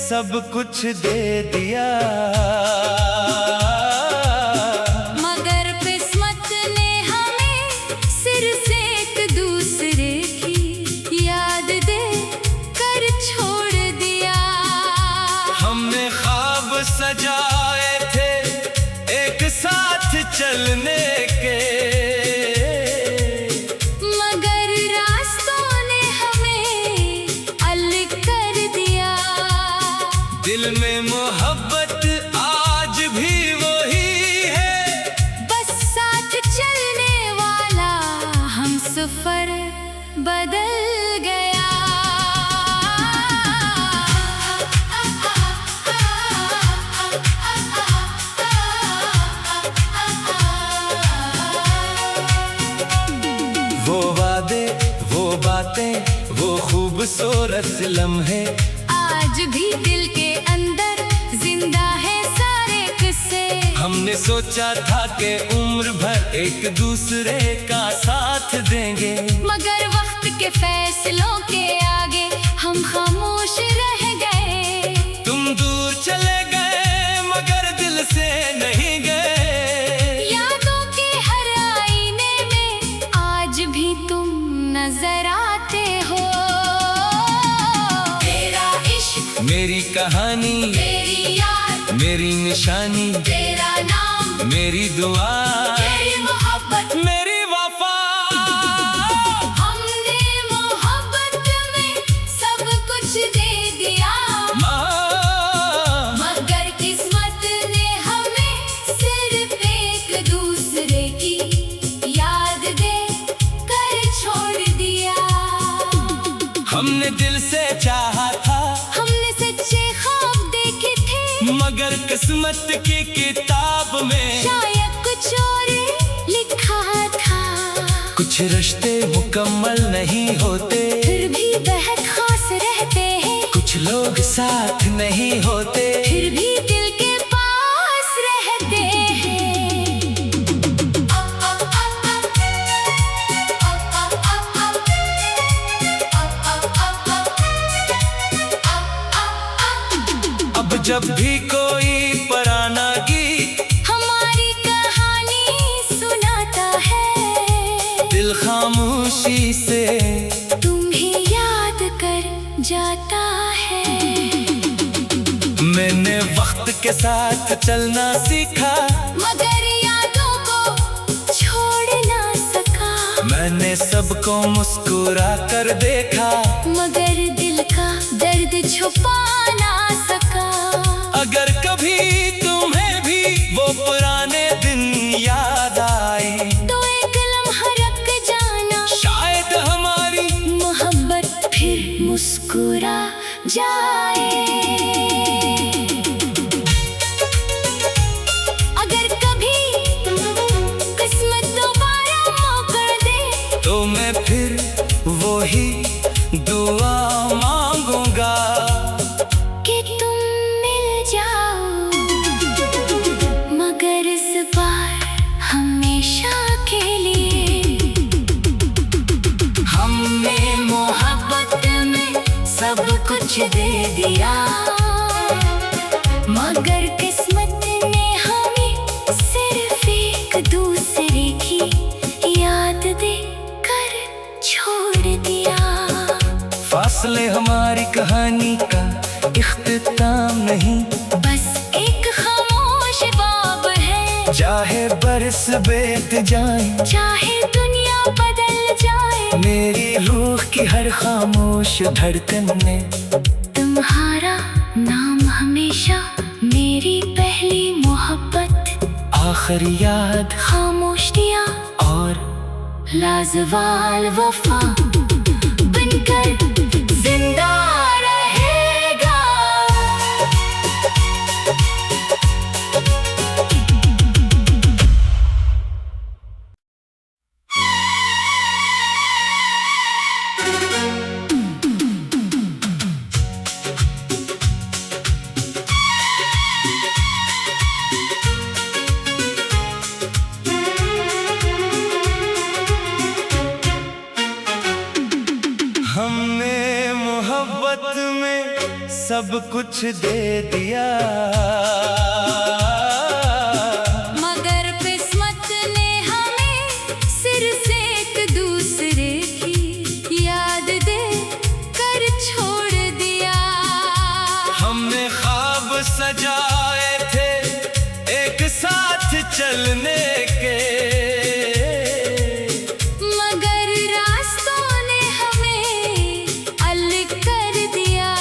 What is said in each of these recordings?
सब कुछ दे दिया, मगर किस्मत ने हमें सिर्फ एक दूसरे की याद दे कर छोड़ दिया। हमने ख्वाब सजाए थे एक साथ चलने के, मगर रास्तों ने हमें अलग कर दिया। दिल में मोहब्बत आज भी वही है, बस साथ चलने वाला हम सफर बदल गया। वो वादे, वो बातें, वो खूबसूरत लम्हे आज भी दिल के अंदर जिंदा है सारे किस्से। हमने सोचा था कि उम्र भर एक दूसरे का साथ देंगे, मगर वक्त के फैसलों के आगे हम खामोश रह गए। तुम दूर चले गए मगर दिल से नहीं गए। यादों के हर आईने में आज भी तुम नजर आते हो। तेरा इश्क, मेरी कहानी, तेरी याद, मेरी निशानी, तेरा नाम, मेरी दुआ, तेरी मोहब्बत, मेरी वफा। हमने मोहब्बत में सब कुछ दे दिया, मगर किस्मत ने हमें सिर्फ एक दूसरे की याद दे कर छोड़ दिया। हमने दिल से चाहा था, हमने सच्चे ख्वाब देखे थे, मगर किस्मत की किताब में शायद कुछ और लिखा था। कुछ रिश्ते मुकम्मल नहीं होते, फिर भी बेहद खास रहते हैं। कुछ लोग साथ नहीं होते, फिर भी दिल के पास रहते हैं। अब जब भी कोई पुराना गीत हमारी कहानी सुनाता है, दिल खामोशी से तुम्हें याद कर जाता है। मैंने वक्त के साथ चलना सीखा, मगर यादों को छोड़ ना सका। मैंने सबको मुस्कुरा कर देखा, मगर दिल का दर्द छुपा ना सका। अगर कभी तुम्हें भी वो पुराने दिन याद आए, तो एक लम्हा रुक जाना, शायद हमारी मोहब्बत फिर मुस्कुरा जाए। अगर कभी किस्मत दोबारा मौका दे, तो मैं फिर वही दुआ मांगूंगा कि तुम मिल जाओ, मगर इस बार हमेशा के लिए। हमने मोहब्बत में सब कुछ दे दिया, मगर किस्मत ने हमें सिर्फ एक दूसरे की याद दे कर छोड़ दिया। फासले हमारी कहानी का इख्तिताम नहीं, बस एक खामोश बाब है। चाहे बरस बीत जाए, चाहे दुनिया बदल जाए, मेरी रूह की हर खामोश धड़कन में तुम्हारा नाम हमेशा। मेरी पहली मोहब्बत, आखिरी याद, खामोशियाँ और लाजवाल वफा बनकर जिंदा रहेगा। हमने मोहब्बत सब कुछ दे दिया। मगर किस्मत ने हमें सिर्फ एक दूसरे की याद दे कर छोड़ दिया। हमने ख्वाब सजाए थे एक साथ चलने के, मगर रास्तों ने हमें अलग कर दिया।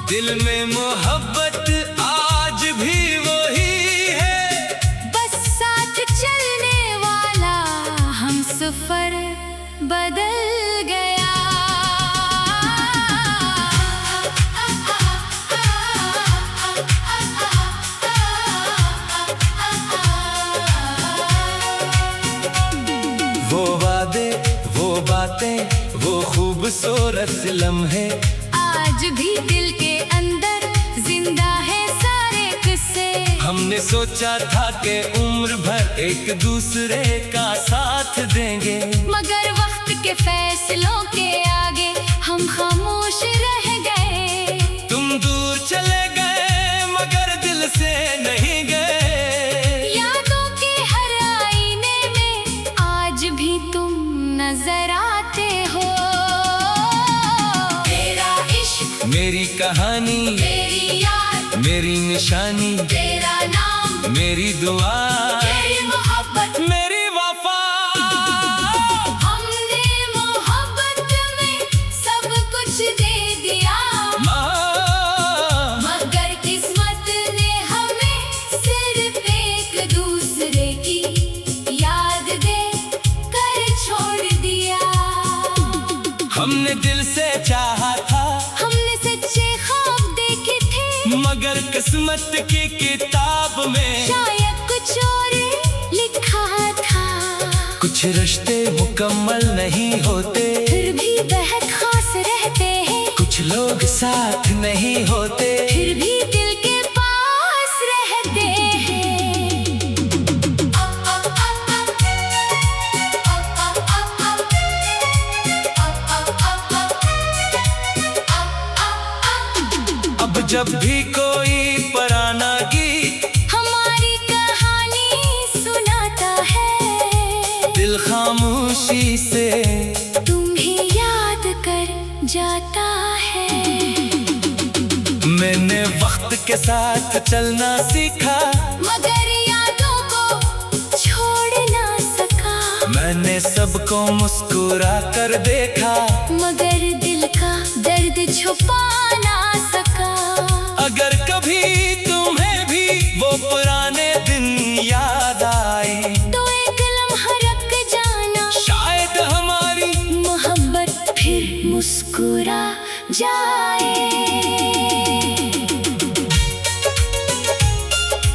दिल में मोहब्बत आज भी वही है, बस साथ चलने वाला हम सफर बदल गया। वो वादे, वो बातें, वो खूबसूरत लम्हे, आज भी दिल के अंदर जिंदा है सारे किस्से। हमने सोचा था कि उम्र भर एक दूसरे का साथ देंगे, मगर वक्त के फैसलों के आगे हम खामोश रह गए। तुम दूर चले गए मगर दिल से नहीं गए। यादों के हर आईने में आज भी तुम नजर आते हो। तेरा इश्क, मेरी कहानी, तेरी याद, मेरी निशानी, तेरा नाम, मेरी दुआ, तेरी मोहब्बत, मेरी वफा। हमने मोहब्बत में सब कुछ दे दिया। मगर किस्मत ने हमें सिर्फ एक दूसरे की याद दे कर छोड़ दिया। हमने दिल से चाहा था, हमने सच्चे ख्वाब देखे थे, मगर किस्मत की किताब में शायद कुछ और लिखा था। कुछ रिश्ते मुकम्मल नहीं होते, फिर भी बेहद खास रहते हैं। कुछ लोग साथ नहीं होते, फिर भी दिल के पास रहते हैं। अब जब भी कोई पुराना गीत हमारी कहानी सुनाता है, दिल खामोशी से तुम्हें याद कर जाता है। मैंने वक्त के साथ चलना सीखा, मगर यादों को छोड़ ना सका। मैंने सबको मुस्कुरा कर देखा, मगर दिल का दर्द छुपा ना सका। अगर कभी तुम्हें भी वो पुराने दिन याद आए, तो एक लम्हा रुक जाना, शायद हमारी मोहब्बत फिर मुस्कुरा जाए।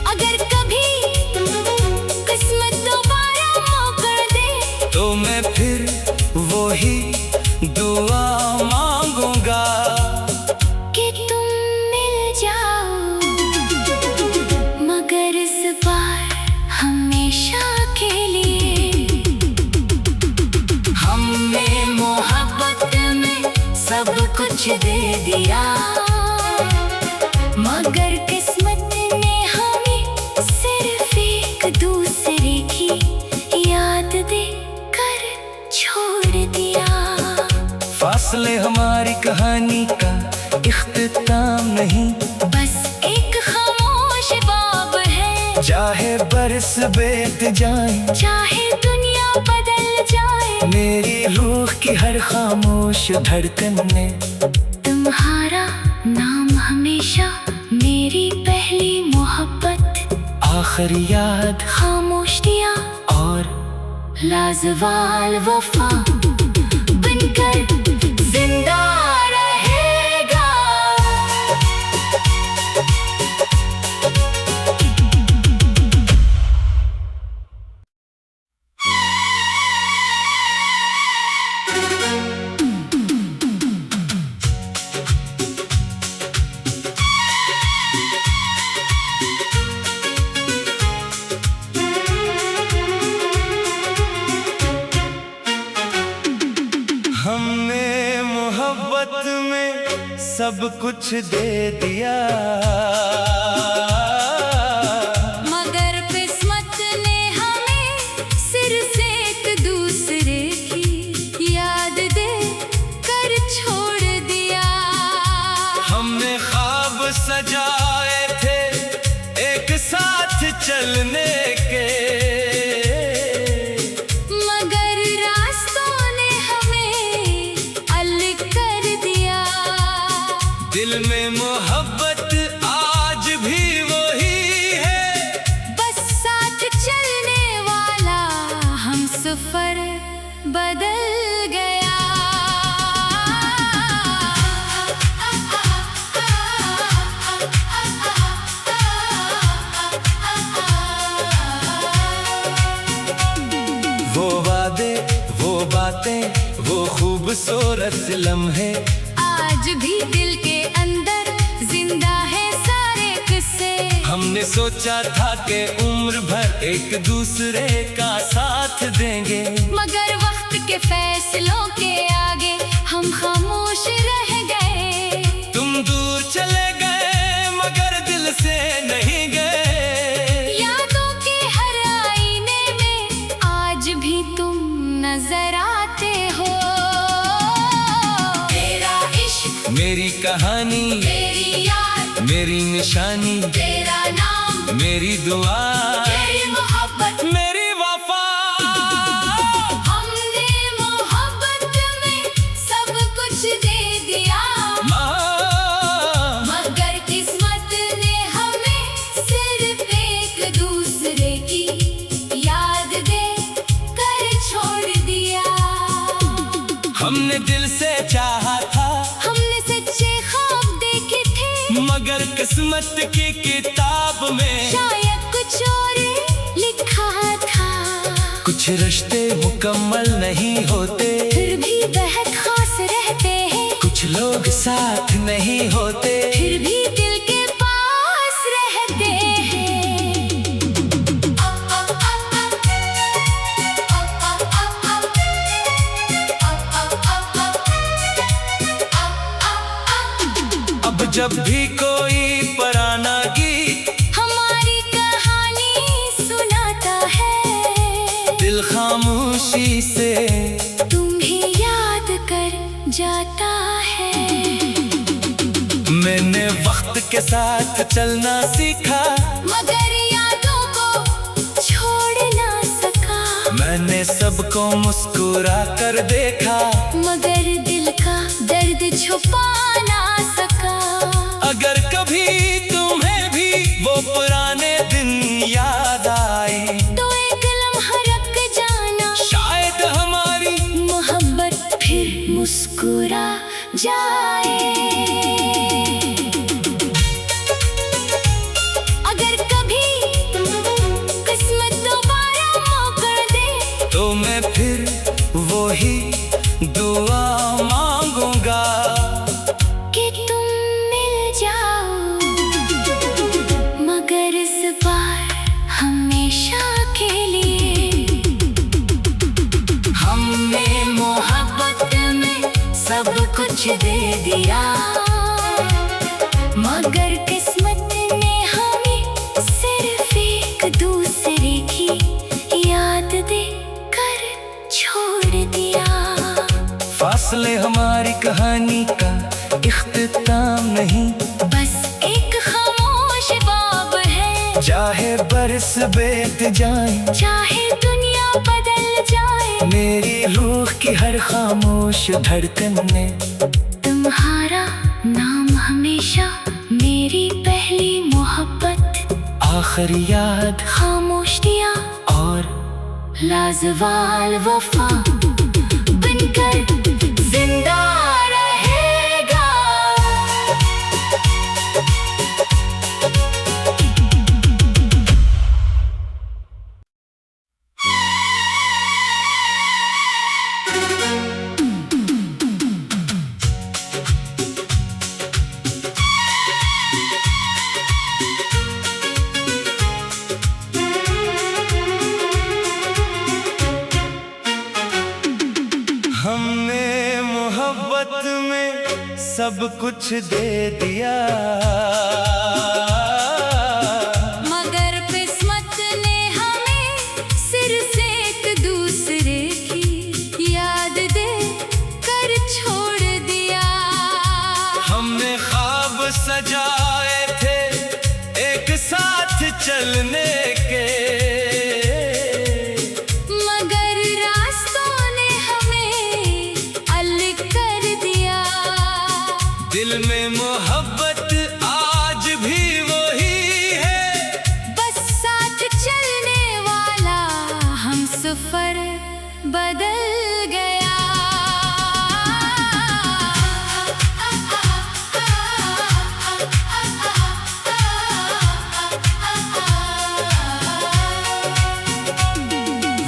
अगर कभी किस्मत दोबारा मौका दे, तो मैं फिर वही दुआ मांगूंगा कि तुम मिल जाओ, मगर इस बार हमेशा के लिए। हमने मोहब्बत में सब कुछ दे दिया, मगर किस्मत ने हमें सिर्फ एक दूसरे की याद दे कर छोड़ दिया। फासले हमारी कहानी का इख्तिताम नहीं, बस एक खामोश बाब है। चाहे बरस बीत जाए, चाहे दुनिया बदल जाए, मेरी रूह की हर खामोश धड़कन में तुम्हारा नाम हमेशा। मेरी पहली मोहब्बत, आखिरी याद, खामोशियाँ और लाजवाल वफा बनकर जिंदा रहेगा। हमने मोहब्बत सब कुछ दे दिया। मगर किस्मत ने हमें सिर से एक दूसरे की याद दे कर छोड़ दिया। हमने ख्वाब सजाए थे एक साथ चलने के, मगर रास्तों ने हमें अलग कर दिया। दिल में मोहब्बत आज भी वही है, बस साथ चलने वाला हम सफर बदल गया। वो वादे, वो बातें, वो खूबसूरत लम्हे आज भी दिल के अंदर जिंदा है सारे किस्से। हमने सोचा था कि उम्र भर एक दूसरे का साथ देंगे, मगर वक्त के फैसलों के आगे हम खामोश रह गए। तुम दूर चले गए मगर दिल से नहीं गए। यादों के हर आईने में आज भी तुम नजर आते हो। तेरा इश्क, मेरी कहानी, तेरी याद, मेरी निशानी, तेरा नाम, मेरी दुआ, तेरी मोहब्बत। मेरी वफा। हमने मोहब्बत में सब कुछ दे दिया, मगर किस्मत ने हमें सिर्फ एक दूसरे की याद दे कर छोड़ दिया। हमने दिल से चाहा था, हमने सच्चे ख्वाब देखे थे, मगर किस्मत की किताब में शायद कुछ और लिखा था। कुछ रिश्ते मुकम्मल नहीं होते, फिर भी बेहद खास रहते हैं। कुछ लोग साथ नहीं होते, फिर भी दिल के पास रहते हैं। अब जब भी कोई पुराना गीत हमारी कहानी सुनाता है, दिल खामोशी से तुम्हें याद कर जाता है। मैंने वक्त के साथ चलना सीखा, मगर यादों को छोड़ ना सका। मैंने सबको मुस्कुरा कर देखा, मगर दिल का दर्द छुपा ना सका। अगर कभी तुम्हें भी वो पुराने दिन याद आए, तो एक लम्हा रुक जाना, शायद हमारी मोहब्बत फिर मुस्कुरा जाए। अगर कभी किस्मत दोबारा मौका दे, तो मैं फिर वही दुआ मांगूंगा कि तुम मिल जाओ, मगर इस बार हमेशा के लिए। हमने मोहब्बत में सब कुछ दे दिया, मगर किस्मत ने हमें सिर्फ एक दूसरे की याद दे कर छोड़ दिया। फासले हमारी कहानी का इख्तिताम नहीं, बस एक खामोश बाब है। चाहे बरस बीत जाए, चाहे दुनिया बदल जाए, मेरी रूह की हर खामोश धड़कन में तुम्हारा नाम हमेशा मेरी पहली मोहब्बत। आखिरी याद, खामोशियाँ और लाजवाल वफा बनकर जिंदा रहेगा। सब कुछ दे दिया। मगर किस्मत ने हमें सिर से एक दूसरे की याद दे कर छोड़ दिया। हमने ख्वाब सजाए थे एक साथ चलने के, मगर रास्तों ने हमें अलग कर दिया। दिल में मोहब्बत आज भी वही है, बस साथ चलने वाला हम सफर बदल गया।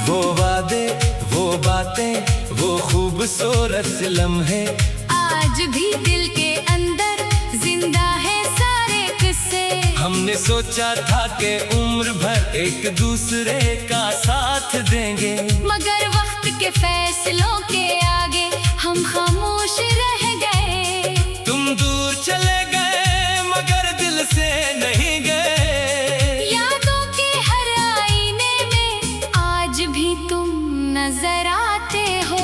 वो वादे, वो बातें, वो खूबसूरत लम्हे, आज भी दिल के अंदर जिंदा है सारे किस्से। हमने सोचा था कि उम्र भर एक दूसरे का साथ देंगे, मगर वक्त के फैसलों के आगे हम खामोश रह गए। तुम दूर चले गए मगर दिल से नहीं गए। यादों के हर आईने में आज भी तुम नजर आते हो।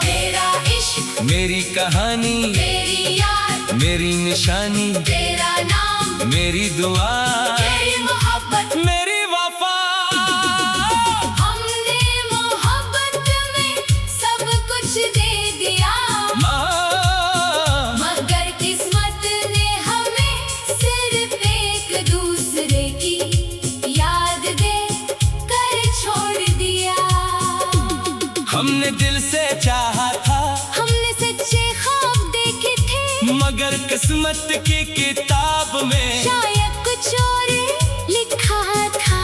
तेरा इश्क, मेरी कहानी, तेरी याद, मेरी निशानी, तेरा नाम, मेरी दुआ, तेरी मोहब्बत। मेरी वफा। हमने मोहब्बत में सब कुछ दे दिया, मगर किस्मत ने हमें सिर्फ एक दूसरे की याद दे कर छोड़ दिया। हमने दिल से चाहा था, हमने सच्चे ख्वाब देखे थे, मगर किस्मत की किताब में शायद कुछ और लिखा था।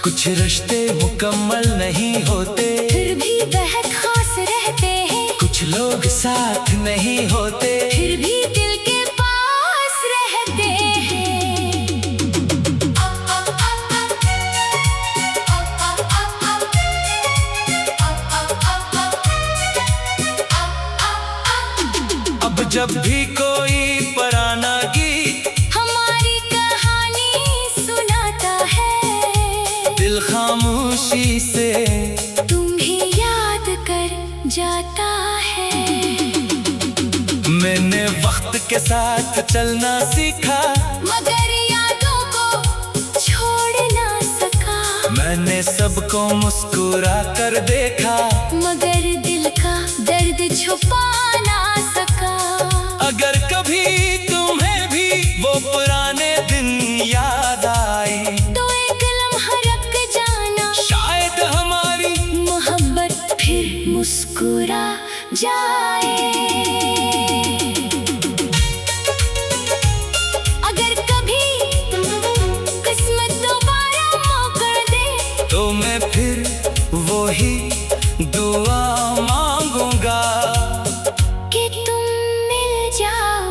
कुछ रिश्ते मुकम्मल नहीं होते, फिर भी बेहद खास रहते हैं। कुछ लोग साथ नहीं होते, फिर भी दिल के पास रहते हैं। अब जब भी कोई पुराना गीत हमारी कहानी सुनाता है, दिल खामोशी से तुम्हें याद कर जाता है। मैंने वक्त के साथ चलना सीखा, मगर यादों को छोड़ ना सका। मैंने सबको मुस्कुरा कर देखा, मगर दिल का दर्द छुपा ना सका। अगर कभी तुम्हें भी वो पुराने दिन याद आए, तो एक लम्हा रुक जाना, शायद हमारी मोहब्बत फिर मुस्कुरा जाए। अगर कभी किस्मत दोबारा मौका दे, तो मैं फिर वही दुआ मांगूंगा कि तुम मिल जाओ,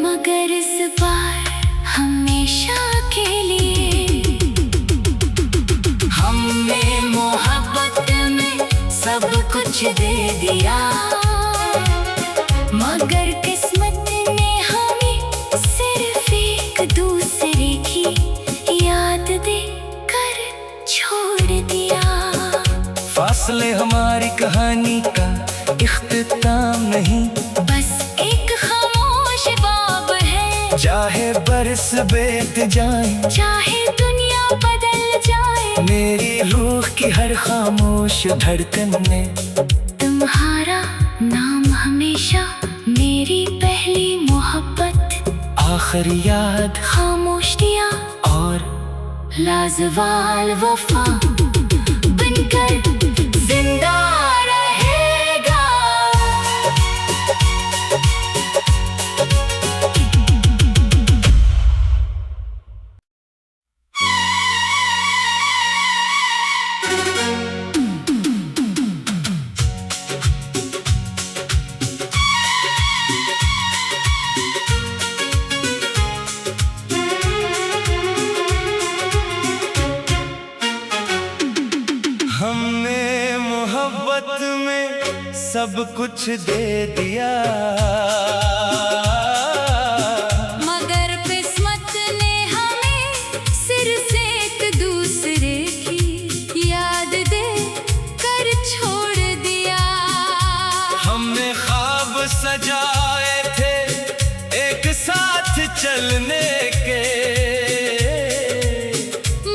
मगर इस बार हमेशा के लिए। हमने मोहब्बत में सब कुछ दे दिया, मगर किस्मत ने हमें सिर्फ एक दूसरे की याद दे कर छोड़ दिया। फासले हमारी कहानी का इख्तिताम नहीं, बस एक खामोश बाब है। चाहे बरस बीत जाए, चाहे दुनिया बदल जाए, मेरी रूह की हर खामोश धड़कन में तुम्हारा नाम हमेशा मेरी पहली मोहब्बत। आखिरी याद, खामोशियाँ और लाजवाल वफा बनकर जिंदा रहेगा। हमने मोहब्बत में सब कुछ दे दिया, मगर किस्मत ने हमें सिर्फ एक दूसरे की याद दे कर छोड़ दिया। हमने ख्वाब सजाए थे एक साथ चलने के,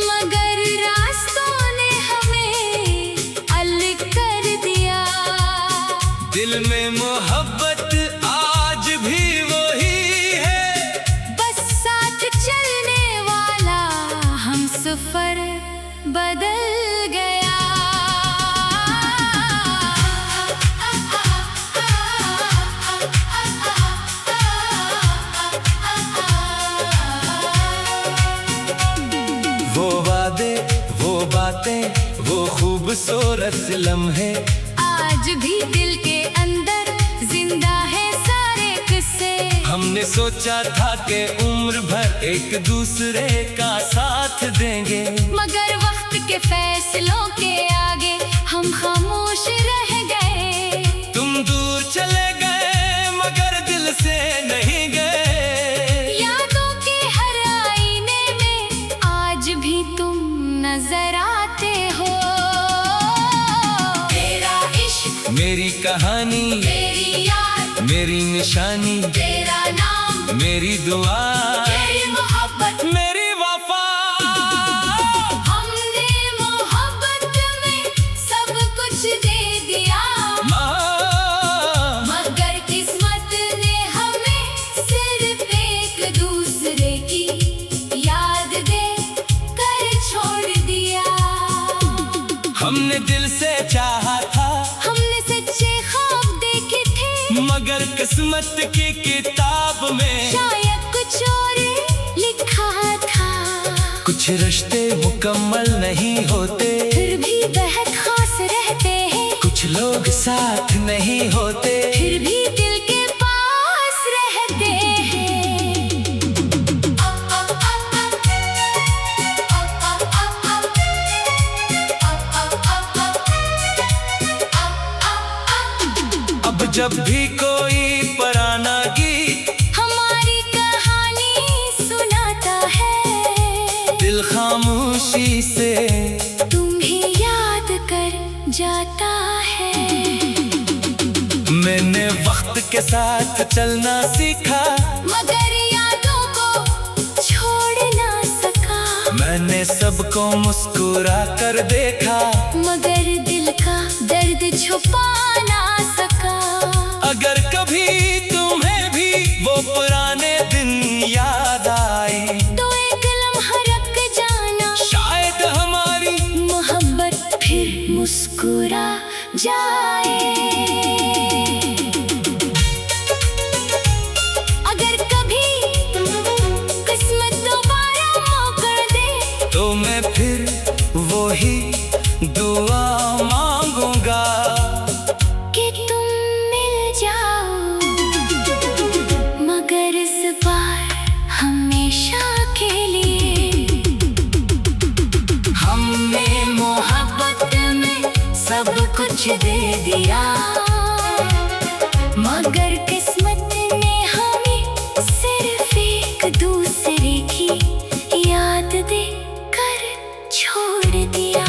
मगर रास्तों ने हमें अलग कर दिया। दिल में मोहब्बत आज भी वही है, बस साथ चलने वाला हम सफर बदल गया। वो वादे, वो बातें, वो खूबसूरत लम्हे, आज भी दिल के अंदर जिंदा है सारे किस्से। हमने सोचा था कि उम्र भर एक दूसरे का साथ देंगे, मगर वक्त के फैसलों के आगे हम खामोश रह गए। तुम दूर चले गए मगर दिल से नहीं गए। यादों के हर आईने में आज भी तुम नजर आते हो। तेरा इश्क, मेरी कहानी, तेरी याद, मेरी निशानी, तेरा नाम, मेरी दुआ, तेरी मोहब्बत। मेरी वफा। हमने मोहब्बत में सब कुछ दे दिया, मगर किस्मत ने हमें सिर्फ एक दूसरे की याद दे कर छोड़ दिया। हमने दिल से चाहा था, हमने सच्चे ख्वाब देखे थे, मगर किस्मत की किताब में शायद कुछ और लिखा था। कुछ रिश्ते मुकम्मल नहीं होते, फिर भी बेहद खास रहते हैं। कुछ लोग साथ नहीं होते, फिर भी दिल के पास रहते हैं। अब जब भी कोई पुराना गीत हमारी कहानी सुनाता है, दिल खामोशी से तुम्हें याद कर जाता है। मैंने वक्त के साथ चलना सीखा, मगर यादों को छोड़ ना सका। मैंने सबको मुस्कुरा कर देखा, मगर दिल का दर्द छुपा ना सका। अगर कभी तुम्हें भी वो पुराने दिन याद आए, तो एक लम्हा रख जाना, शायद हमारी मोहब्बत फिर मुस्कुरा जाए। अगर कभी किस्मत दोबारा मौका दे, तो मैं फिर वही दुआ मांगूंगा कि तुम मिल जाओ, मगर इस बार हमेशा के लिए। हमने मोहब्बत में सब कुछ दे दिया, मगर किस्मत ने हमें सिर्फ एक दूसरे की याद दे कर छोड़ दिया।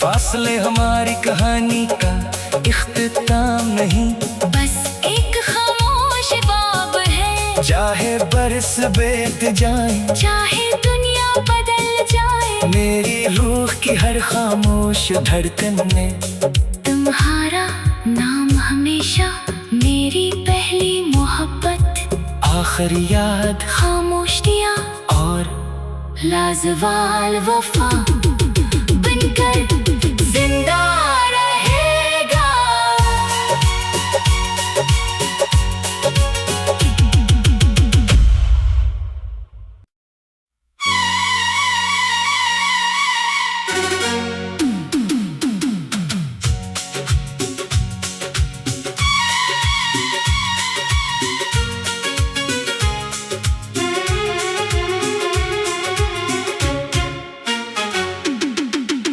फासले हमारी कहानी का इख्तिताम नहीं, बस एक खामोश बाब है। चाहे बरस बीत जाए, चाहे दुनिया बदल जाए, मेरी रूह की हर खामोश धड़कन में तुम्हारा नाम हमेशा, मेरी पहली मोहब्बत, आखिरी याद खामोशियाँ और लाजवाल वफा बनकर जिंदा रहेगा।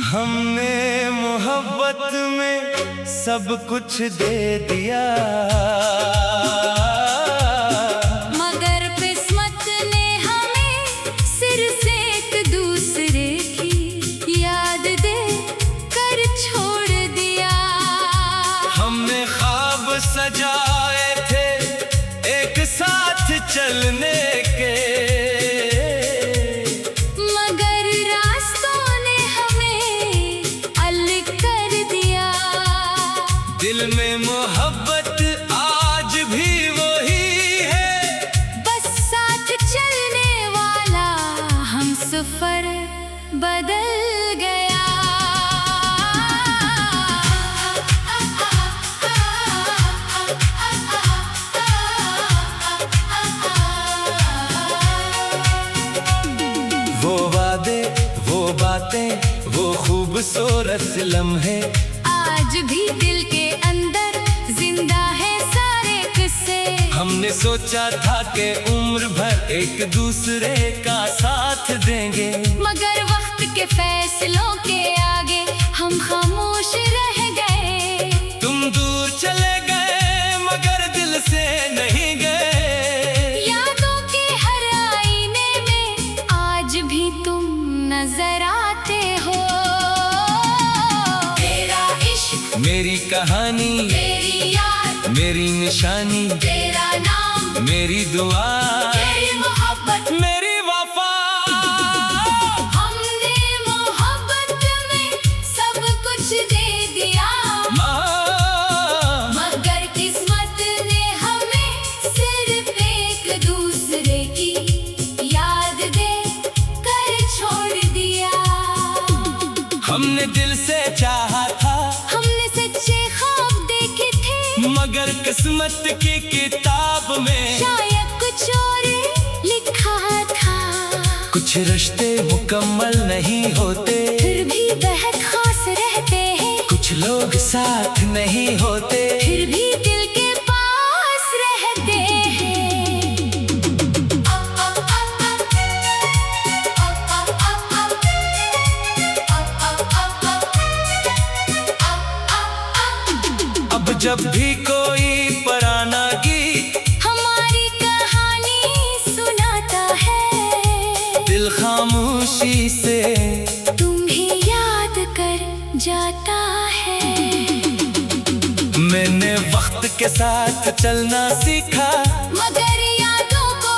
हमने मोहब्बत में सब कुछ दे दिया, मगर किस्मत ने हमें सिर्फ एक दूसरे की याद दे कर छोड़ दिया। हमने ख्वाब सजाए थे एक साथ चलने के, मगर रास्तों ने हमें अलग कर दिया। दिल में मोहब्बत आज भी वही है, बस साथ चलने वाला हम सफर बदल गया। वो वादे, वो बातें, वो खूबसूरत लम्हे आज भी दिल के अंदर जिंदा है सारे किस्से। हमने सोचा था कि उम्र भर एक दूसरे का साथ देंगे, मगर वक्त के फैसलों के आगे हम खामोश रह गए। तुम दूर चले गए मगर दिल से नहीं गए। यादों के हर आईने में आज भी तुम नजर आते हो। तेरा इश्क, मेरी कहानी, मेरी याद, मेरी निशानी, तेरा नाम, मेरी दुआ, तेरी मोहब्बत। मेरी वफा। हमने मोहब्बत में सब कुछ दे दिया, मगर किस्मत ने हमें सिर्फ एक दूसरे की याद दे कर छोड़ दिया। हमने दिल से चाहा था, हमने सच्चे ख्वाब देखे थे, मगर किस्मत की किताब में शायद कुछ और लिखा था। कुछ रिश्ते मुकम्मल नहीं होते, फिर भी बेहद खास रहते हैं। कुछ लोग साथ नहीं होते, फिर भी दिल के पास रहते हैं। अब जब भी कोई पुराना गीत हमारी कहानी सुनाता है, दिल खामोशी से तुम्हें याद कर जाता है। मैंने वक्त के साथ चलना सीखा, मगर यादों को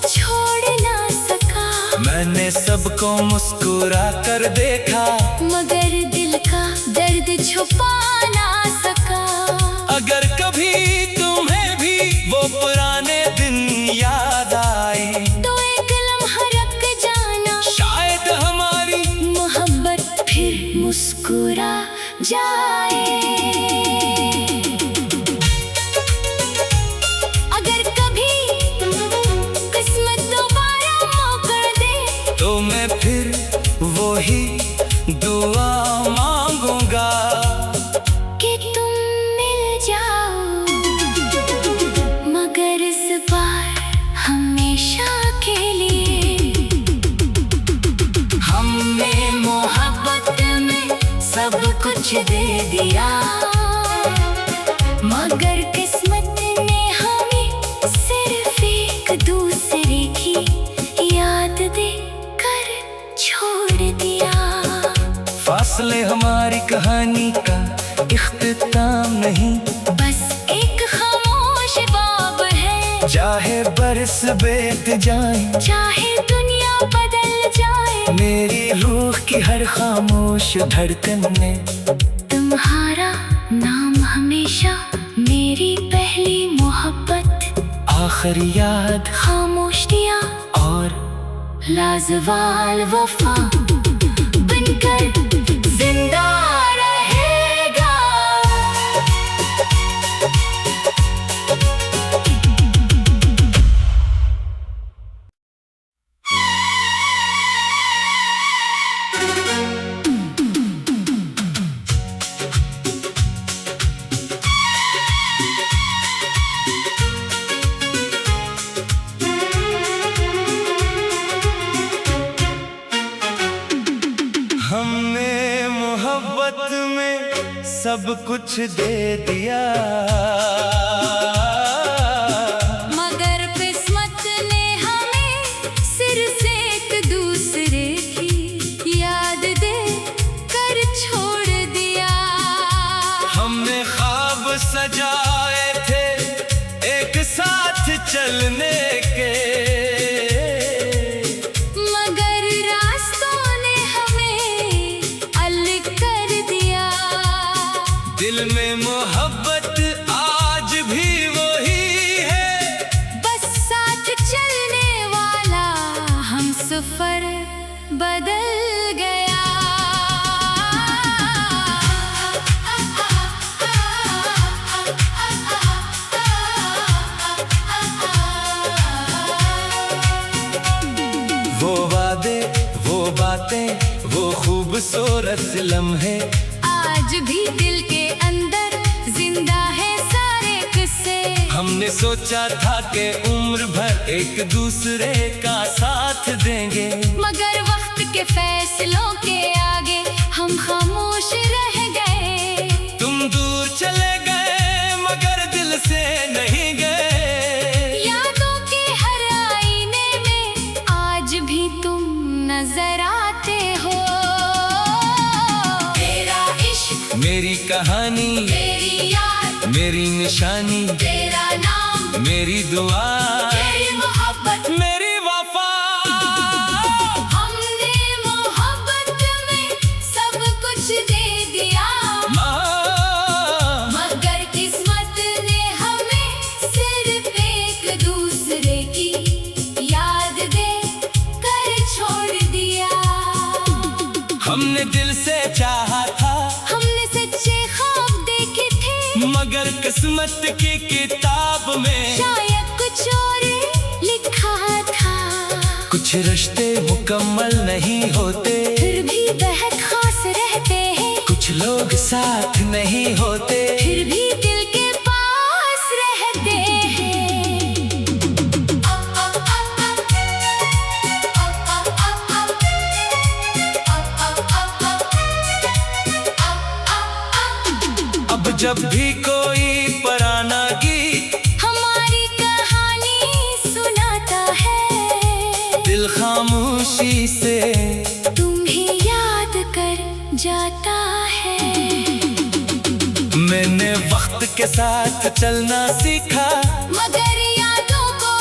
छोड़ ना सका। मैंने सबको मुस्कुरा कर देखा, मगर दिल का दर्द छुपा ना सका। अगर कभी तुम्हें भी वो पुराने दिन याद आए, तो एक लम्हा रुक जाना, शायद हमारी मोहब्बत फिर मुस्कुरा जाए। अगर कभी किस्मत दोबारा मौका दे, तो मैं फिर वही दुआ मांगूंगा कि तुम मिल जाओ, मगर इस बार हमेशा के लिए। हमने मोहब्बत में सब कुछ दे दिया, मगर किस्मत ने हमें सिर्फ एक दूसरे की याद दे कर छोड़ दिया। फासले हमारी कहानी का इख्तिताम नहीं, बस एक खामोश बाब है। चाहे बरस बीत जाए, चाहे दुनिया बदल जाए, मेरी रूह की हर खामोश धड़कन ने तुम्हारा नाम हमेशा, मेरी पहली मोहब्बत, आखिरी याद खामोशियाँ और लाजवाल वफा बनकर जिंदा रहेगा। हमने मोहब्बत में सब कुछ दे दिया, मगर किस्मत ने हमें सिर्फ एक दूसरे की याद दे कर छोड़ दिया। हमने ख्वाब सजाए थे एक साथ चलने के, मगर रास्तों ने हमें अलग कर दिया। दिल में मोहब्बत आज भी वही है, बस साथ चलने वाला हम सफर बदल गया। वो वादे, वो बातें, वो खूबसूरत लम्हे, आज भी दिल के अंदर जिंदा है सारे किस्से। हमने सोचा था कि उम्र भर एक दूसरे का साथ देंगे, मगर वक्त के फैसलों के आगे हम खामोश रह गए। तुम दूर चले गए मगर दिल से नहीं गए। यादों के हर आईने में आज भी तुम नजर आते हो। तेरा इश्क, मेरी कहानी, तेरी याद, मेरी निशानी, तेरा नाम, मेरी दुआ, तेरी मोहब्बत, मेरी वफा। हमने मोहब्बत में सब कुछ दे दिया, मगर किस्मत ने हमें सिर्फ एक दूसरे की याद दे कर छोड़ दिया। हमने दिल से चाहा था, हमने सच्चे ख्वाब देखे थे, मगर किस्मत की किताब में शायद कुछ और लिखा था। कुछ रिश्ते मुकम्मल नहीं होते, फिर भी बेहद खास रहते हैं। कुछ लोग साथ नहीं होते, फिर भी दिल के पास रहते हैं। अब जब भी कोई पुराना गीत हमारी कहानी सुनाता है, दिल खामोशी से तुम्हें याद कर जाता है। मैंने वक्त के साथ चलना सीखा, मगर यादों को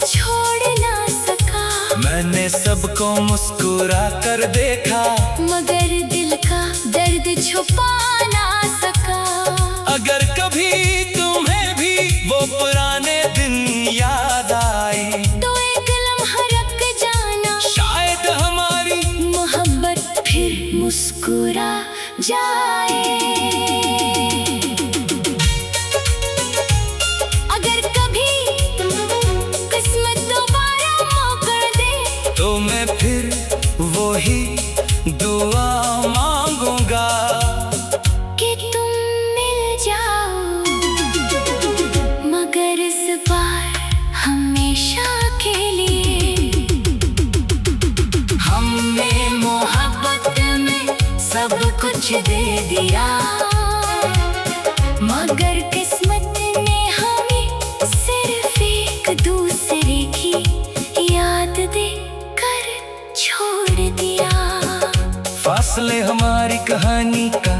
छोड़ ना सका। मैंने सबको मुस्कुरा कर देखा, मगर दिल का दर्द छुपा ना सका। अगर कभी तुम्हें भी वो पुराने दिन याद आए, तो एक लम्हा रुक जाना, शायद हमारी मोहब्बत फिर मुस्कुरा जाए। अगर कभी किस्मत दोबारा मौका दे, तो मैं फिर वही दुआ मांगूंगा कि तुम मिल जाओ, मगर इस बार हमेशा के लिए। हमने मोहब्बत में सब कुछ दे दिया, मगर किस्मत ने हमें सिर्फ एक दूसरे की याद दे कर छोड़ दिया। फासले हमारी कहानी का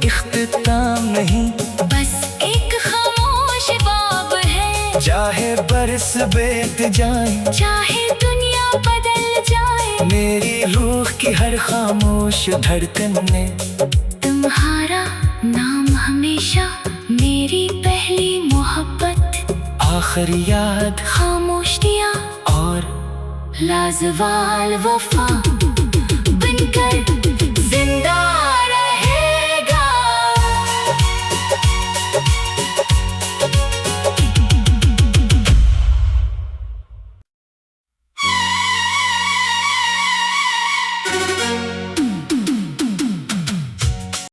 इख्तिताम नहीं, बस एक खामोश बाब है, चाहे बरस बीत जाए, चाहे दुनिया बदल जाए। मेरी रूह की हर खामोश धड़कन ने तुम्हारा नाम हमेशा, मेरी पहली मोहब्बत, आखिरी याद, खामोशियाँ और लाजवाल वफा बनकर जिंदा